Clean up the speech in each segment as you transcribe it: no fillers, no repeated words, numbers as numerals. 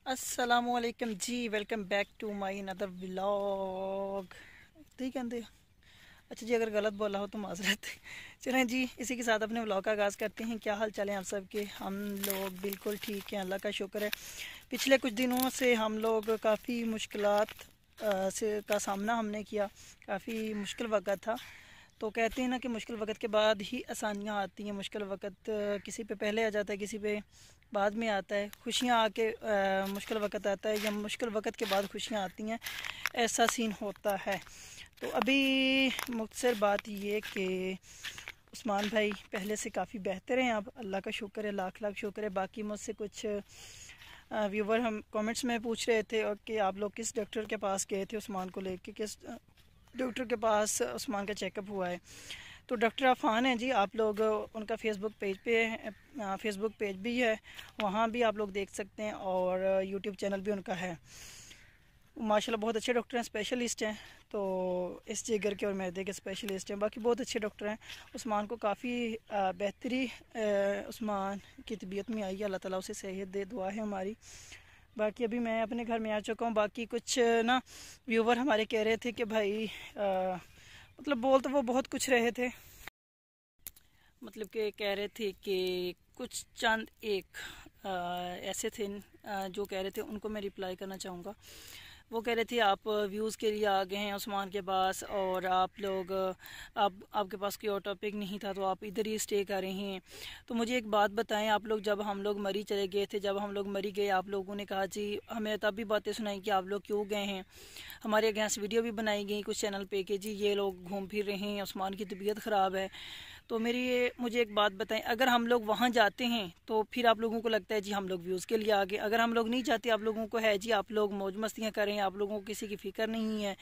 अस्सलामुअलैकुम जी, welcome back to my another vlog. ठीक है। अच्छा जी, अगर गलत बोला हो तो माजरत। चलें जी, इसी के साथ अपने व्लॉग का आगाज़ करते हैं। क्या हाल चाल है आप सबके? हम लोग बिल्कुल ठीक हैं, अल्लाह का शुक्र है। पिछले कुछ दिनों से हम लोग काफ़ी मुश्किलात से का सामना हमने किया। काफ़ी मुश्किल वक़्त था। तो कहते हैं ना कि मुश्किल वक़्त के बाद ही आसानियाँ आती हैं। मुश्किल वक़्त किसी पे पहले आ जाता है, किसी पे बाद में आता है। खुशियाँ आके मुश्किल वक़्त आता है, या मुश्किल वक़्त के बाद खुशियाँ आती हैं, ऐसा सीन होता है। तो अभी मुख्तसर बात ये कि उस्मान भाई पहले से काफ़ी बेहतर हैं। अब अल्लाह का शुक्र है, लाख लाख शुक्र है। बाकी मुझसे कुछ व्यूवर हम कमेंट्स में पूछ रहे थे और कि आप लोग किस डॉक्टर के पास गए थे उस्मान को लेके, किस डॉक्टर के पास उस्मान का चेकअप हुआ है। तो डॉक्टर अफ़ान है जी, आप लोग उनका फेसबुक पेज भी है, वहाँ भी आप लोग देख सकते हैं, और यूट्यूब चैनल भी उनका है। माशाल्लाह बहुत अच्छे डॉक्टर हैं, स्पेशलिस्ट हैं। तो इस जिगर के और मैदे के स्पेशलिस्ट हैं। बाकी बहुत अच्छे डॉक्टर हैं। उस्मान को काफ़ी बेहतरी उस्मान की तबीयत में आई है। अल्लाह ताला उसे सेहत दे, दुआ है हमारी। बाकी अभी मैं अपने घर में आ चुका हूँ। बाकी कुछ ना व्यूवर हमारे कह रहे थे कि भाई मतलब बोल तो वो बहुत कुछ रहे थे, मतलब कि कह रहे थे कि कुछ चंद एक ऐसे थे जो कह रहे थे, उनको मैं रिप्लाई करना चाहूँगा। वो कह रहे थे आप व्यूज़ के लिए आ गए हैं उस्मान के पास, और आप लोग आपके पास कोई और टॉपिक नहीं था तो आप इधर ही स्टे कर रहे हैं। तो मुझे एक बात बताएं, आप लोग जब हम लोग मरी चले गए थे, जब हम लोग मरी गए, आप लोगों ने कहा जी, हमें तब भी बातें सुनाई कि आप लोग क्यों गए हैं। हमारे अगेंस्ट वीडियो भी बनाई गई कुछ चैनल पे कि जी ये लोग घूम फिर रहे हैं, उस्मान की तबीयत ख़राब है। तो मुझे एक बात बताएं, अगर हम लोग वहाँ जाते हैं तो फिर आप लोगों को लगता है जी हम लोग व्यूज़ के लिए आ गए। अगर हम लोग नहीं जाते, आप लोगों को है जी आप लोग मौज मस्तियाँ कर रहे हैं, आप लोगों को किसी की फ़िक्र नहीं है,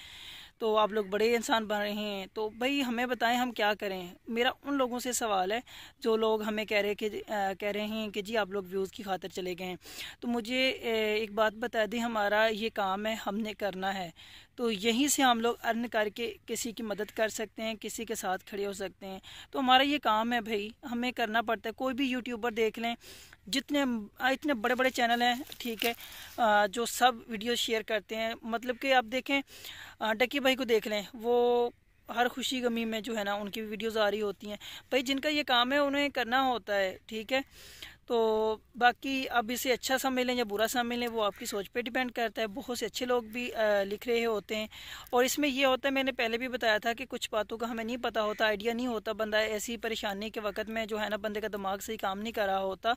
तो आप लोग बड़े इंसान बन रहे हैं। तो भाई हमें बताएं हम क्या करें। मेरा उन लोगों से सवाल है जो लोग हमें कह रहे हैं कि जी आप लोग व्यूज़ की खातिर चले गए हैं। तो मुझे एक बात बता दें, हमारा ये काम है, हमने करना है। तो यहीं से हम लोग अर्न करके किसी की मदद कर सकते हैं, किसी के साथ खड़े हो सकते हैं। तो हमारा ये काम है भाई, हमें करना पड़ता है। कोई भी यूट्यूबर देख लें, जितने इतने बड़े बड़े चैनल हैं, ठीक है, जो सब वीडियो शेयर करते हैं। मतलब कि आप देखें, डकी भाई को देख लें, वो हर खुशी गमी में जो है ना उनकी वीडियोस आ रही होती हैं। भाई जिनका ये काम है उन्हें करना होता है, ठीक है। तो बाकी अब इसे अच्छा समझ या बुरा समझ लें, वो आपकी सोच पे डिपेंड करता है। बहुत से अच्छे लोग भी लिख रहे होते हैं, और इसमें ये होता है, मैंने पहले भी बताया था कि कुछ बातों का हमें नहीं पता होता, आइडिया नहीं होता। बंदा ऐसी परेशानी के वक्त में जो है ना, बंदे का दिमाग सही काम नहीं कर रहा होता,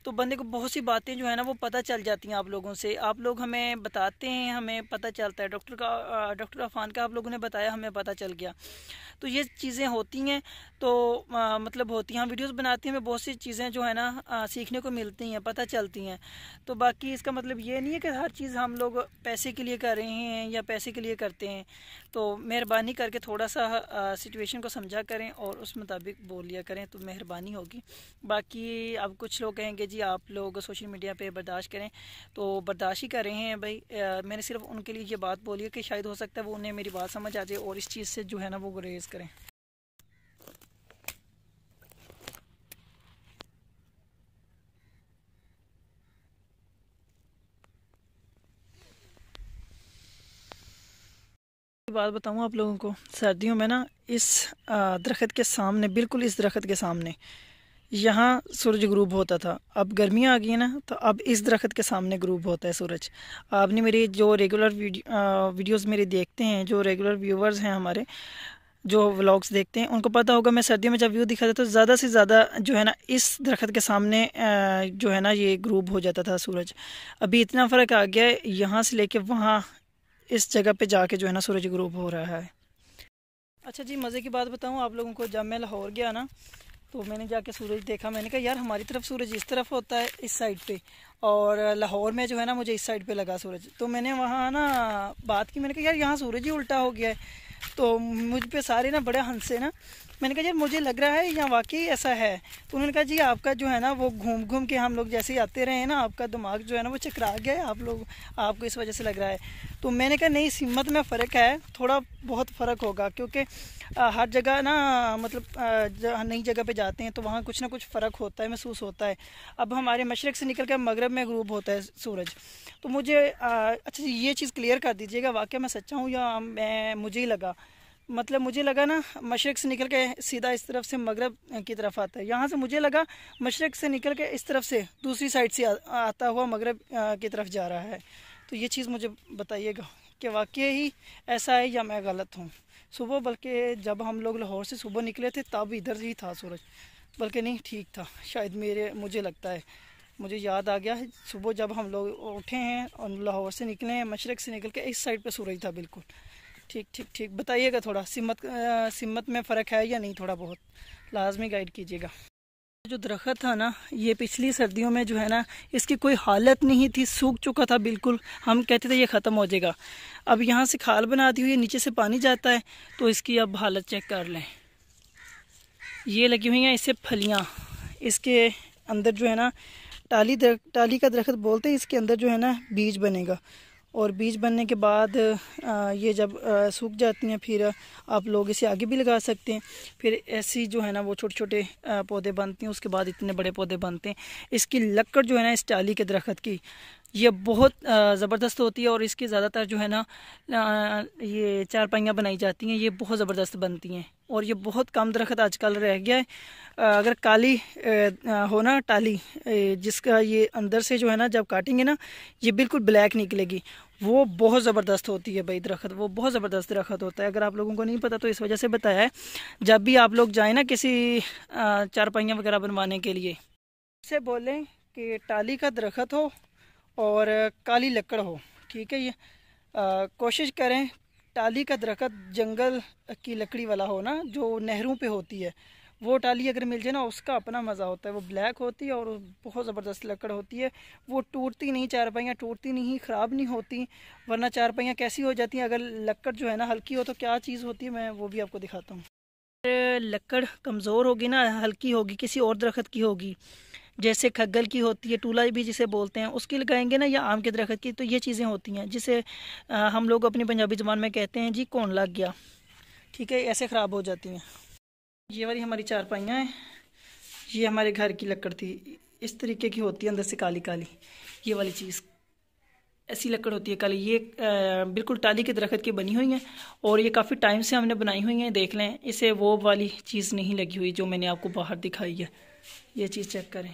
तो बंदे को बहुत सी बातें जो है ना वो पता चल जाती हैं आप लोगों से। आप लोग हमें बताते हैं, हमें पता चलता है। डॉक्टर अफान का आप लोगों ने बताया, हमें पता चल गया। तो ये चीज़ें होती हैं। तो मतलब होती हैं, हम वीडियोस बनाते हैं, हमें बहुत सी चीज़ें जो है ना सीखने को मिलती हैं, पता चलती हैं। तो बाकी इसका मतलब ये नहीं है कि हर चीज़ हम लोग पैसे के लिए कर रहे हैं या पैसे के लिए करते हैं। तो मेहरबानी करके थोड़ा सा सिचुएशन को समझा करें और उस मुताबिक बोल लिया करें, तो मेहरबानी होगी। बाकी अब कुछ लोग कहेंगे जी आप लोग सोशल मीडिया पे बर्दाश्त करें, तो बर्दाश्त ही कर रहे हैं भाई। मैंने सिर्फ उनके लिए ये बात बोली है कि शायद हो सकता है वो उन्हें मेरी बात समझ आ जाए और इस चीज़ से जो है ना वो गुरेज करें। बात बताऊँ आप लोगों को, सर्दियों में ना इस दरख्त के सामने, बिल्कुल इस दरख्त के सामने यहाँ सूरज ग्रूब होता था। अब गर्मियाँ आ गई हैं ना, तो अब इस दरख्त के सामने ग्रूब होता है सूरज। आपने मेरी जो रेगुलर वीडियोस मेरे देखते हैं, जो रेगुलर व्यूवर्स हैं हमारे, जो व्लॉग्स देखते हैं, उनको पता होगा मैं सर्दियों में जब व्यू दिखाता तो ज़्यादा से ज़्यादा जो है ना इस दरख्त के सामने जो है ना ये ग्रूब हो जाता था सूरज। अभी इतना फ़र्क आ गया है, यहाँ से लेके वहाँ इस जगह पे जाके जो है ना सूरज ग्रूब हो रहा है। अच्छा जी, मज़े की बात बताऊँ आप लोगों को, जब मैं लाहौर गया ना तो मैंने जाके सूरज देखा। मैंने कहा यार हमारी तरफ सूरज इस तरफ होता है, इस साइड पे, और लाहौर में जो है ना मुझे इस साइड पे लगा सूरज। तो मैंने वहाँ ना बात की, मैंने कहा यार यहाँ सूरज ही उल्टा हो गया है। तो मुझ पे सारे ना बड़े हंसे ना, मैंने कहा यार मुझे लग रहा है यहाँ वाकई ऐसा है। तो उन्होंने कहा जी आपका जो है ना वो घूम घूम के हम लोग जैसे ही आते रहे हैं ना, आपका दिमाग जो है ना वो चकरा गया है, आपको इस वजह से लग रहा है। तो मैंने कहा नहीं, सिमत में फ़र्क है, थोड़ा बहुत फ़र्क होगा, क्योंकि हर जगह ना मतलब नई जगह पे जाते हैं तो वहाँ कुछ ना कुछ फ़र्क होता है, महसूस होता है। अब हमारे मशरक़ से निकल कर मगरब में ग़ुरूब होता है सूरज। तो मुझे अच्छा ये चीज़ क्लियर कर दीजिएगा, वाकई मैं सच्चा हूँ या मुझे ही लगा, मतलब मुझे लगा ना मशरक़ से निकल के सीधा इस तरफ से मगरब की तरफ आता है, यहाँ से मुझे लगा मशरक़ से निकल के इस तरफ से दूसरी साइड से आता हुआ मगरब की तरफ जा रहा है। तो ये चीज़ मुझे बताइएगा कि वाकई ही ऐसा है या मैं गलत हूँ। सुबह बल्कि जब हम लोग लाहौर से सुबह निकले थे तब इधर ही था सूरज, बल्कि नहीं ठीक था शायद, मुझे लगता है, मुझे याद आ गया है सुबह जब हम लोग उठे हैं और लाहौर से निकले हैं, मशरक़ से निकल के इस साइड पे सूरज था बिल्कुल। ठीक ठीक ठीक, बताइएगा थोड़ा सिमत में फ़र्क है या नहीं, थोड़ा बहुत लाजमी गाइड कीजिएगा। जो दरख्त था ना ये पिछली सर्दियों में जो है ना इसकी कोई हालत नहीं थी, सूख चुका था बिल्कुल, हम कहते थे ये ख़त्म हो जाएगा। अब यहाँ से खाल बना दी हुई है, नीचे से पानी जाता है, तो इसकी अब हालत चेक कर लें। ये लगी हुई हैं इससे फलियाँ, इसके अंदर जो है ना टाली का दरख्त बोलते हैं, इसके अंदर जो है ना बीज बनेगा, और बीज बनने के बाद ये जब सूख जाती हैं फिर आप लोग इसे आगे भी लगा सकते हैं। फिर ऐसी जो है ना वो छोटे छोटे पौधे बनते हैं, उसके बाद इतने बड़े पौधे बनते हैं। इसकी लकड़ जो है ना इस टाली के दरख्त की ये बहुत ज़बरदस्त होती है, और इसकी ज़्यादातर जो है ना ये चारपाइयाँ बनाई जाती हैं, ये बहुत ज़बरदस्त बनती हैं। और ये बहुत कम दरख्त आजकल रह गया है। अगर काली हो ना टाली, जिसका ये अंदर से जो है ना जब काटेंगे ना ये बिल्कुल ब्लैक निकलेगी, वो बहुत ज़बरदस्त होती है भाई दरख्त, वो बहुत ज़बरदस्त दरख्त होता है। अगर आप लोगों को नहीं पता तो इस वजह से बताया है, जब भी आप लोग जाएँ ना किसी चारपाइयाँ वगैरह बनवाने के लिए, इससे बोलें कि टाली का दरख्त हो और काली लकड़ हो, ठीक है। ये कोशिश करें टाली का दरख्त जंगल की लकड़ी वाला हो ना, जो नहरों पे होती है, वो टाली अगर मिल जाए ना उसका अपना मज़ा होता है। वो ब्लैक होती है और बहुत ज़बरदस्त लकड़ होती है, वो टूटती नहीं, चारपाइयाँ टूटती नहीं, ख़राब नहीं होती। वरना चारपाइयाँ कैसी हो जाती हैं अगर लकड़ जो है ना हल्की हो, तो क्या चीज़ होती है मैं वो भी आपको दिखाता हूँ। लकड़ कमज़ोर होगी ना, हल्की होगी, किसी और दरख्त की होगी, जैसे खग्गल की होती है, टूला भी जिसे बोलते हैं, उसकी लगाएंगे ना, या आम के दरख्त की, तो ये चीज़ें होती हैं जिसे हम लोग अपनी पंजाबी ज़बान में कहते हैं जी कौन लग गया, ठीक है, ऐसे ख़राब हो जाती हैं। ये वाली हमारी चारपाइयाँ हैं, ये हमारे घर की लकड़ थी, इस तरीके की होती है, अंदर से काली काली, ये वाली चीज़ ऐसी लकड़ होती है काली। ये बिल्कुल टाली के दरख्त की बनी हुई है, और ये काफ़ी टाइम से हमने बनाई हुई हैं। देख लें, इसे वो वाली चीज़ नहीं लगी हुई जो मैंने आपको बाहर दिखाई है, ये चीज़ चेक करें।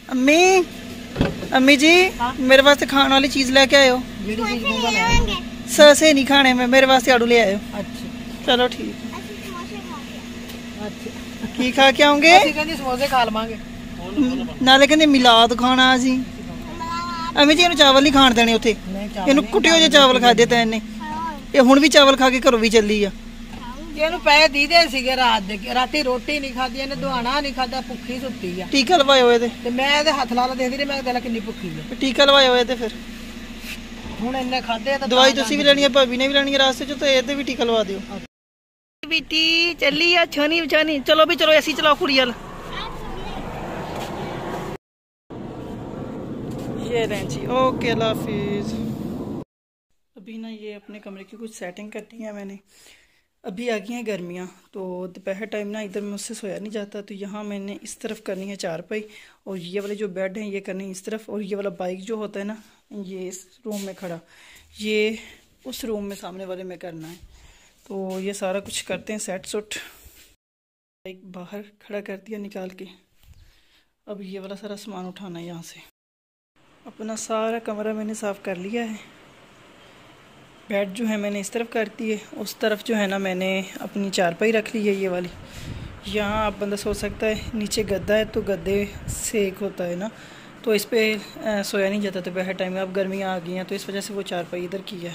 अम्मी जी, हाँ? मेरे वास्ते खाने वाली चीज़ लेके आयो। से नहीं खाने में, मेरे वास्ते आड़ू ले आयो। अच्छा चलो ठीक है। की खा के आऊंगे, समोसे खा लवांगे, नाले कहते मिलाद खाना असी। अम्मी जी, चावल नहीं खाण देने उत्थे, इहनूं कुटियो जे चावल खाधे तां इन्ने, ये हुण भी चावल खा के घरों भी चली आ। ਇਹਨੂੰ ਪੈਸੇ ਦੀਦੇ ਸੀਗੇ ਰਾਤ ਦੇ, ਰਾਤੀ ਰੋਟੀ ਨਹੀਂ ਖਾਦੀ ਇਹਨੇ, ਦੁਹਾਣਾ ਨਹੀਂ ਖਾਦਾ, ਭੁੱਖੀ ਸੁੱਤੀ ਆ। ਟੀਕਾ ਲਵਾਏ ਹੋਏ ਤੇ ਮੈਂ ਇਹਦੇ ਹੱਥ ਲਾ ਲਾ ਦੇਖਦੀ ਰਹੀ, ਮੈਂ ਕਿਹਾ ਕਿੰਨੀ ਭੁੱਖੀ ਆ। ਟੀਕਾ ਲਵਾਏ ਹੋਏ ਤੇ ਫਿਰ ਹੁਣ ਇਹਨੇ ਖਾਦੇ ਤਾਂ ਦਵਾਈ ਤੁਸੀਂ ਵੀ ਲੈਣੀ ਹੈ, ਭਾਬੀ ਨੇ ਵੀ ਲੈਣੀ ਹੈ ਰਾਸਤੇ ਚ, ਤੇ ਇਹਦੇ ਵੀ ਟੀਕਾ ਲਵਾ ਦਿਓ। बेटी चली आ छनी छनी, चलो भी चलो, ऐसी चलाओ कुड़ी वाल। ये रहें जी, ओके अल्लाह हाफिज़। अभी ना ये अपने कमरे की कुछ सेटिंग करनी है मैंने। अभी आ गई हैं गर्मियाँ, तो दोपहर टाइम ना इधर मुझसे सोया नहीं जाता, तो यहाँ मैंने इस तरफ करनी है चारपाई, और ये वाले जो बेड हैं ये करनी है इस तरफ, और ये वाला बाइक जो होता है ना ये इस रूम में खड़ा, ये उस रूम में सामने वाले में करना है। तो ये सारा कुछ करते हैं सेट सुट। बाइक बाहर खड़ा कर दिया निकाल के, अब ये वाला सारा सामान उठाना है यहाँ से। अपना सारा कमरा मैंने साफ़ कर लिया है। बेड जो है मैंने इस तरफ कर दी है, उस तरफ जो है ना मैंने अपनी चारपाई रख ली है ये वाली। यहाँ आप बंदा सो सकता है, नीचे गद्दा है तो गद्दे सेक होता है ना, तो इस पर सोया नहीं जाता दोपहर टाइम में। अब गर्मियाँ आ गई हैं तो इस वजह से वो चारपाई इधर की है,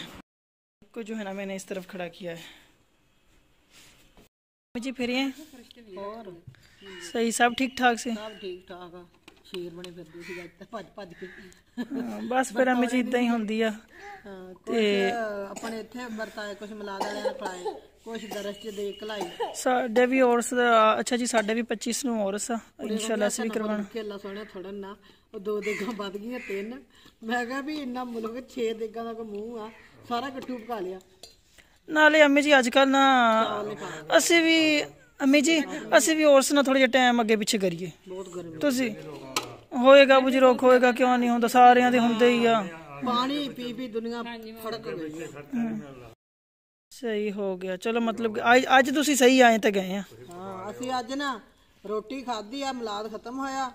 को जो है ना मैंने इस तरफ खड़ा किया है। मुझे फिर ये सही सब ठीक ठाक से, सब ठीक ठाक है। ਸ਼ੇਰ ਬਣੇ ਫਿਰਦੇ ਸੀਗਾ ਇੱਥੇ ਭੱਜ ਭੱਜ ਕੇ। ਬਸ ਫਿਰ ਅਮੀ ਜੀ ਇਦਾਂ ਹੀ ਹੁੰਦੀ ਆ। ਹਾਂ ਕੁਝ ਆਪਣੇ ਇੱਥੇ ਵਰਤਾਏ, ਕੁਝ ਮਿਲਾਦ ਵਾਲਿਆਂ ਨੇ ਪਾਏ, ਕੁਝ ਦਰਸ ਚ ਦੇ ਕਲਾਈ। ਸਾਡੇ ਵੀ ਔਰਸ ਦਾ ਅੱਛਾ ਜੀ, ਸਾਡੇ ਵੀ 25 ਨੂੰ ਔਰਸ ਆ, ਇੰਸ਼ਾਅੱਲਾ ਅਸੀਂ ਵੀ ਕਰਵਾਉਣਾ। ਖੇਲਾ ਸੋਹਣਾ ਥੋੜਨ ਨਾ ਉਹ 2 ਦੇਗਾਂ ਵੱਧ ਗਈਆਂ 3। ਮੈਂ ਕਿਹਾ ਵੀ ਇੰਨਾ ਮੁਲਕ 6 ਦੇਗਾਂ ਦਾ ਕੋਈ ਮੂੰਹ ਆ, ਸਾਰਾ ਗੱਟੂ ਪਕਾ ਲਿਆ। ਨਾਲੇ ਅਮੀ ਜੀ ਅੱਜ ਕੱਲ ਨਾ ਅਸੀਂ ਵੀ ਅਮੀ ਜੀ ਅਸੀਂ ਵੀ ਔਰਸ ਨਾਲ ਥੋੜਾ ਜਿਹਾ ਟਾਈਮ ਅੱਗੇ ਪਿੱਛੇ ਕਰੀਏ। ਬਹੁਤ ਗਰਮੀ ਤੁਸੀਂ ਹੋਏਗਾ ਬਜ਼ੁਰਗ ਹੋਏਗਾ, ਕਿਉਂ ਨਹੀਂ ਹੁੰਦਾ, ਸਾਰਿਆਂ ਦੇ ਹੁੰਦੇ ਹੀ ਆ। ਪਾਣੀ ਪੀ ਪੀ ਦੁਨੀਆ ਫੜਕ ਗਈ ਹੈ। ਸਹੀ ਹੋ ਗਿਆ, ਚਲੋ ਮਤਲਬ ਕਿ ਅੱਜ ਤੁਸੀਂ ਸਹੀ ਆਏ ਤੇ ਗਏ ਆ। ਹਾਂ ਅਸੀਂ ਅੱਜ ਨਾ ਰੋਟੀ ਖਾਧੀ ਆ, ਮਿਲਾਦ ਖਤਮ ਹੋਇਆ,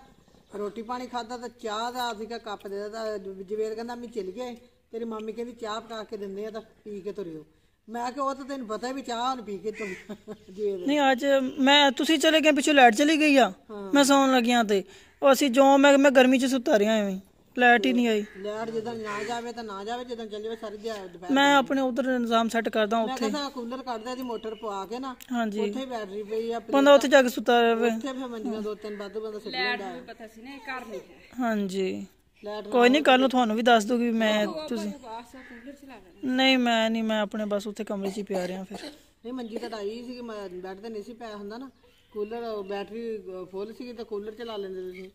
ਰੋਟੀ ਪਾਣੀ ਖਾਧਾ ਤਾਂ ਚਾਹ ਦਾ ਅਸੀਂ ਕਿਹਾ ਕੱਪ ਦੇ ਦਿੱਤਾ। ਜਵੇਦ ਕਹਿੰਦਾ ਮੈਂ ਚਲ ਗਏ, ਤੇਰੀ ਮਾਮੀ ਕਹਿੰਦੀ ਚਾਹ ਪਕਾ ਕੇ ਦਿੰਦੇ ਆ ਤਾਂ ਪੀ ਕੇ ਤੁਰਿਓ। ਮੈਂ ਕਿਹਾ ਉਹ ਤਾਂ ਤੈਨੂੰ ਪਤਾ ਵੀ ਚਾਹ ਹੁਣ ਪੀ ਕੇ ਤੁਰ ਜਵੇਦ। ਨਹੀਂ ਅੱਜ ਮੈਂ ਤੁਸੀਂ ਚਲੇ ਗਏ, ਪਿੱਛੋਂ ਲਾਈਟ ਚਲੀ ਗਈ ਆ, ਮੈਂ ਸੌਣ ਲੱਗਿਆ ਤੇ ਉਹ ਅਸੀਂ ਜੋ ਮੈਂ ਗਰਮੀ ਚ ਸੁੱਤਾ ਰਿਹਾ, ਐਵੇਂ ਲਾਈਟ ਹੀ ਨਹੀਂ ਆਈ। ਲਾਈਟ ਜਦੋਂ ਨਾ ਜਾਵੇ ਤਾਂ ਨਾ ਜਾਵੇ, ਜਦੋਂ ਚੱਲ ਜਾਵੇ ਸਾਰੀ ਦੁਪਹਿਰ। ਮੈਂ ਆਪਣੇ ਉਧਰ ਨਿਜ਼ਾਮ ਸੈੱਟ ਕਰਦਾ ਉੱਥੇ। ਮੈਂ ਕੂਲਰ ਕੱਢਦਾ, ਇਹਦੀ ਮੋਟਰ ਪਵਾ ਕੇ ਨਾ ਹਾਂਜੀ ਉੱਥੇ ਬੈਟਰੀ ਪਈ ਆ, ਬੰਦਾ ਉੱਥੇ ਜਾ ਕੇ ਸੁੱਤਾ ਰਹੇ। ਉੱਥੇ ਫਿਰ ਮੰਜੀਆਂ 2-3 ਵਾਧੂ ਬੰਦਾ ਸੁੱਟ ਲੈਂਦਾ। ਪਤਾ ਸੀ ਨਾ ਇਹ ਘਰ ਨਹੀਂ ਹੈ। ਹਾਂਜੀ ਲਾਈਟ ਕੋਈ ਨਹੀਂ, ਕੱਲ ਨੂੰ ਤੁਹਾਨੂੰ ਵੀ ਦੱਸ ਦੂਗੀ ਮੈਂ। ਤੁਸੀਂ ਨਹੀਂ ਮੈਂ ਆਪਣੇ ਬਸ ਉੱਥੇ ਕਮਰੇ 'ਚ ਹੀ ਪਿਆ ਰਿਹਾ ਫਿਰ। ਨਹੀਂ ਮੰਜੀ ਤਾਂ ਡਾਈ ਸੀ, ਬੈੱਡ ਤੇ ਨਹੀਂ ਸੀ ਪਿਆ ਹੁੰਦਾ ਨਾ, ਕੂਲਰ ਬੈਟਰੀ ਫੁੱਲ ਸੀਗੀ ਤਾਂ ਕੂਲਰ ਚਲਾ ਲੈਂਦੇ ਤੁਸੀਂ।